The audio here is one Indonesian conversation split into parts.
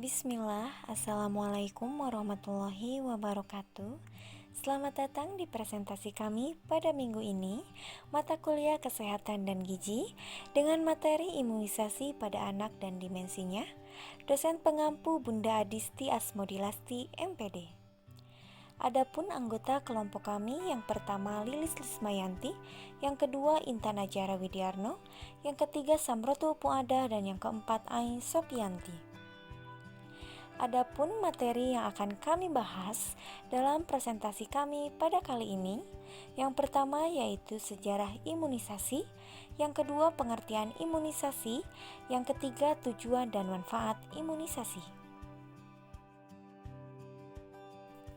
Bismillah, Assalamualaikum warahmatullahi wabarakatuh. Selamat datang di presentasi kami pada minggu ini, mata kuliah kesehatan dan gizi dengan materi imunisasi pada anak dan dimensinya. Dosen pengampu Bunda Adisti Asmodilasti, MPD. Adapun anggota kelompok kami yang pertama Lilis Lismayanti, yang kedua Intan Ajara Widiarno, yang ketiga Samroto Puada, dan yang keempat Ain Sopianti. Adapun materi yang akan kami bahas dalam presentasi kami pada kali ini, yang pertama yaitu sejarah imunisasi, yang kedua pengertian imunisasi, yang ketiga tujuan dan manfaat imunisasi.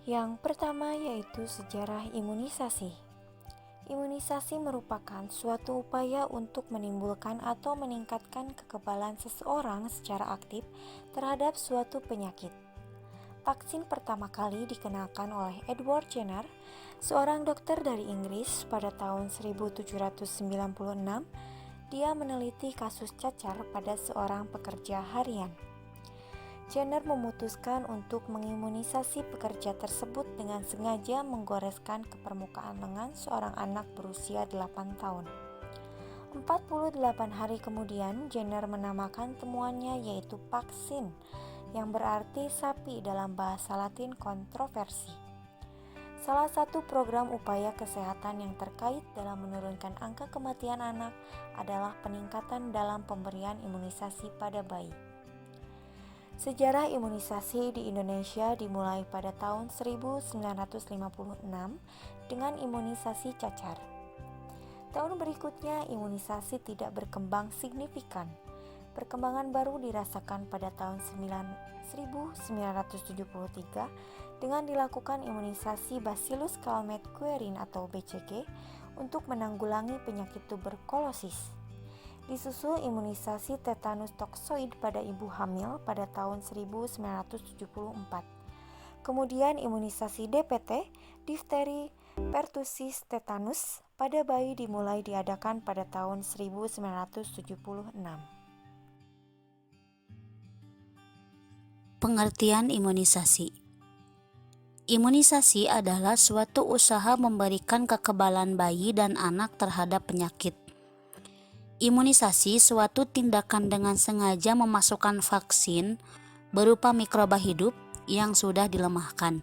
Yang pertama yaitu sejarah imunisasi. Imunisasi merupakan suatu upaya untuk menimbulkan atau meningkatkan kekebalan seseorang secara aktif terhadap suatu penyakit. Vaksin pertama kali dikenalkan oleh Edward Jenner, seorang dokter dari Inggris pada tahun 1796. Dia meneliti kasus cacar pada seorang pekerja harian. Jenner memutuskan untuk mengimunisasi pekerja tersebut dengan sengaja menggoreskan ke permukaan lengan seorang anak berusia 8 tahun. 48 hari kemudian, Jenner menamakan temuannya yaitu vaksin, yang berarti sapi dalam bahasa Latin kontroversi. Salah satu program upaya kesehatan yang terkait dalam menurunkan angka kematian anak adalah peningkatan dalam pemberian imunisasi pada bayi. Sejarah imunisasi di Indonesia dimulai pada tahun 1956 dengan imunisasi cacar. Tahun berikutnya imunisasi tidak berkembang signifikan. Perkembangan baru dirasakan pada tahun 1973 dengan dilakukan imunisasi Bacillus Calmette-Guerin atau BCG untuk menanggulangi penyakit tuberkulosis. Disusul imunisasi tetanus toksoid pada ibu hamil pada tahun 1974. Kemudian imunisasi DPT, difteri, pertusis, tetanus pada bayi dimulai diadakan pada tahun 1976. Pengertian imunisasi. Imunisasi adalah suatu usaha memberikan kekebalan bayi dan anak terhadap penyakit. Imunisasi suatu tindakan dengan sengaja memasukkan vaksin berupa mikroba hidup yang sudah dilemahkan,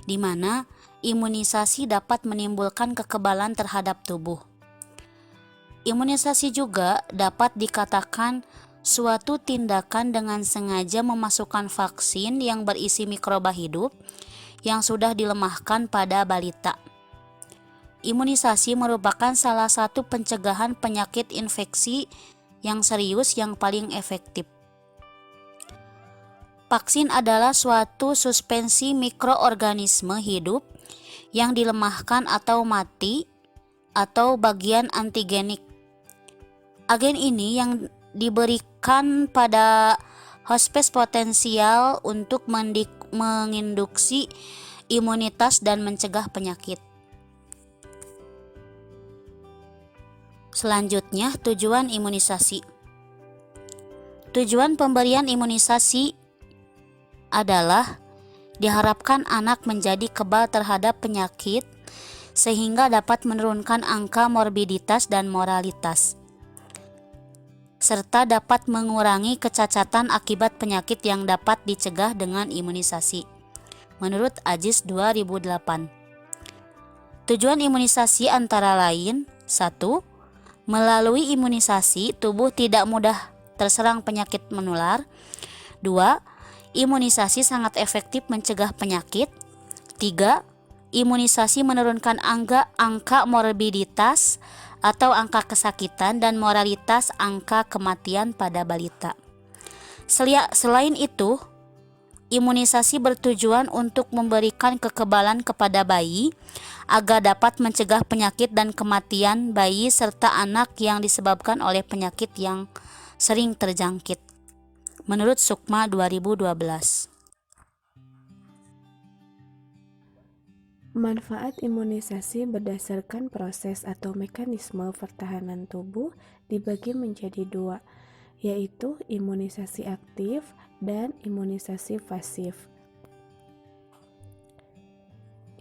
di mana imunisasi dapat menimbulkan kekebalan terhadap tubuh. Imunisasi juga dapat dikatakan suatu tindakan dengan sengaja memasukkan vaksin yang berisi mikroba hidup yang sudah dilemahkan pada balita. Imunisasi merupakan salah satu pencegahan penyakit infeksi yang serius yang paling efektif. Vaksin adalah suatu suspensi mikroorganisme hidup yang dilemahkan atau mati atau bagian antigenik. Agen ini yang diberikan pada hospes potensial untuk menginduksi imunitas dan mencegah penyakit. Selanjutnya, tujuan imunisasi. Tujuan pemberian imunisasi adalah diharapkan anak menjadi kebal terhadap penyakit sehingga dapat menurunkan angka morbiditas dan moralitas, serta dapat mengurangi kecacatan akibat penyakit yang dapat dicegah dengan imunisasi. Menurut AJIS 2008. Tujuan imunisasi antara lain: 1. Melalui imunisasi, tubuh tidak mudah terserang penyakit menular. 2. Imunisasi sangat efektif mencegah penyakit. 3. Imunisasi menurunkan angka morbiditas atau angka kesakitan dan moralitas angka kematian pada balita. Selain itu, imunisasi bertujuan untuk memberikan kekebalan kepada bayi agar dapat mencegah penyakit dan kematian bayi serta anak yang disebabkan oleh penyakit yang sering terjangkit. Menurut Sukma 2012. Manfaat imunisasi berdasarkan proses atau mekanisme pertahanan tubuh dibagi menjadi dua, yaitu imunisasi aktif dan imunisasi pasif.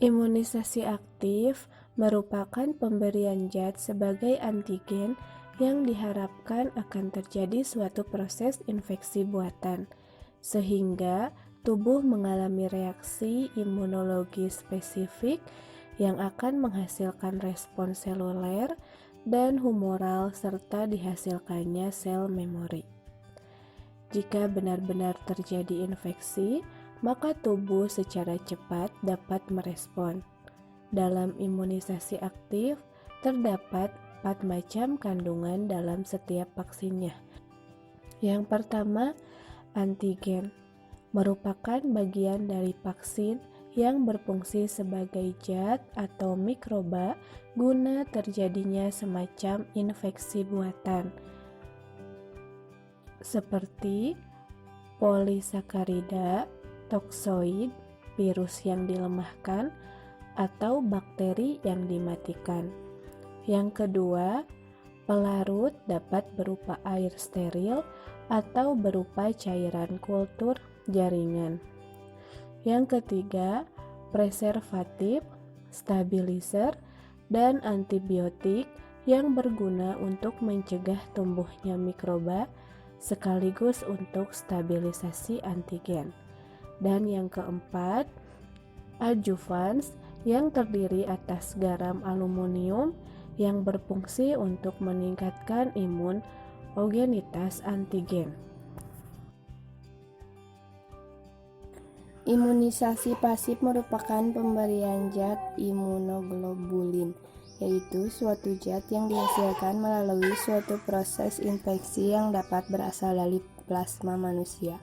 Imunisasi aktif merupakan pemberian zat sebagai antigen yang diharapkan akan terjadi suatu proses infeksi buatan, sehingga tubuh mengalami reaksi imunologi spesifik yang akan menghasilkan respons seluler dan humoral serta dihasilkannya sel memori. Jika benar-benar terjadi infeksi, maka tubuh secara cepat dapat merespon. Dalam imunisasi aktif, terdapat 4 macam kandungan dalam setiap vaksinnya. Yang pertama, antigen merupakan bagian dari vaksin yang berfungsi sebagai zat atau mikroba guna terjadinya semacam infeksi buatan, seperti polisakarida, toksoid, virus yang dilemahkan, atau bakteri yang dimatikan. Yang kedua, pelarut dapat berupa air steril atau berupa cairan kultur jaringan. Yang ketiga, preservatif, stabilizer, dan antibiotik yang berguna untuk mencegah tumbuhnya mikroba sekaligus untuk stabilisasi antigen. Dan yang keempat, adjuvans yang terdiri atas garam aluminium yang berfungsi untuk meningkatkan imunogenitas antigen. Imunisasi pasif merupakan pemberian zat imunoglobulin, yaitu suatu zat yang dihasilkan melalui suatu proses infeksi yang dapat berasal dari plasma manusia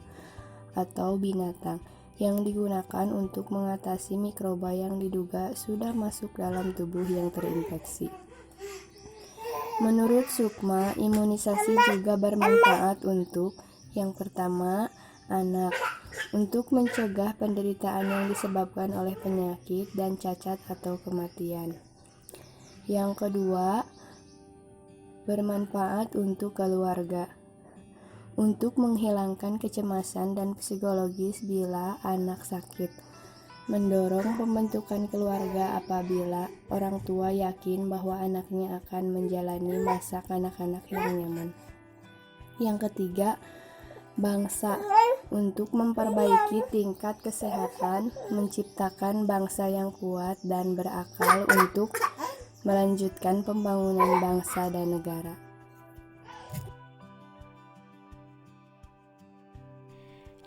atau binatang, yang digunakan untuk mengatasi mikroba yang diduga sudah masuk dalam tubuh yang terinfeksi. Menurut Sukma, imunisasi juga bermanfaat untuk yang pertama, anak, untuk mencegah penderitaan yang disebabkan oleh penyakit dan cacat atau kematian. Yang kedua, bermanfaat untuk keluarga, untuk menghilangkan kecemasan dan psikologis bila anak sakit, mendorong pembentukan keluarga apabila orang tua yakin bahwa anaknya akan menjalani masa kanak-kanak yang nyaman. Yang ketiga, bangsa, untuk memperbaiki tingkat kesehatan, menciptakan bangsa yang kuat dan berakal untuk melanjutkan pembangunan bangsa dan negara.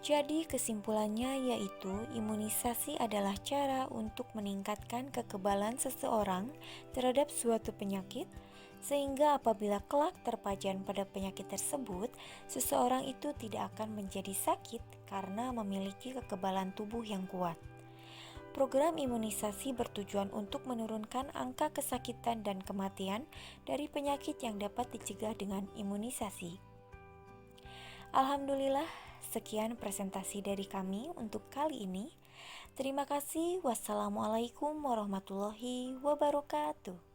Jadi kesimpulannya yaitu imunisasi adalah cara untuk meningkatkan kekebalan seseorang terhadap suatu penyakit, sehingga apabila kelak terpajan pada penyakit tersebut, seseorang itu tidak akan menjadi sakit karena memiliki kekebalan tubuh yang kuat. Program imunisasi bertujuan untuk menurunkan angka kesakitan dan kematian dari penyakit yang dapat dicegah dengan imunisasi. Alhamdulillah, sekian presentasi dari kami untuk kali ini. Terima kasih. Wassalamualaikum warahmatullahi wabarakatuh.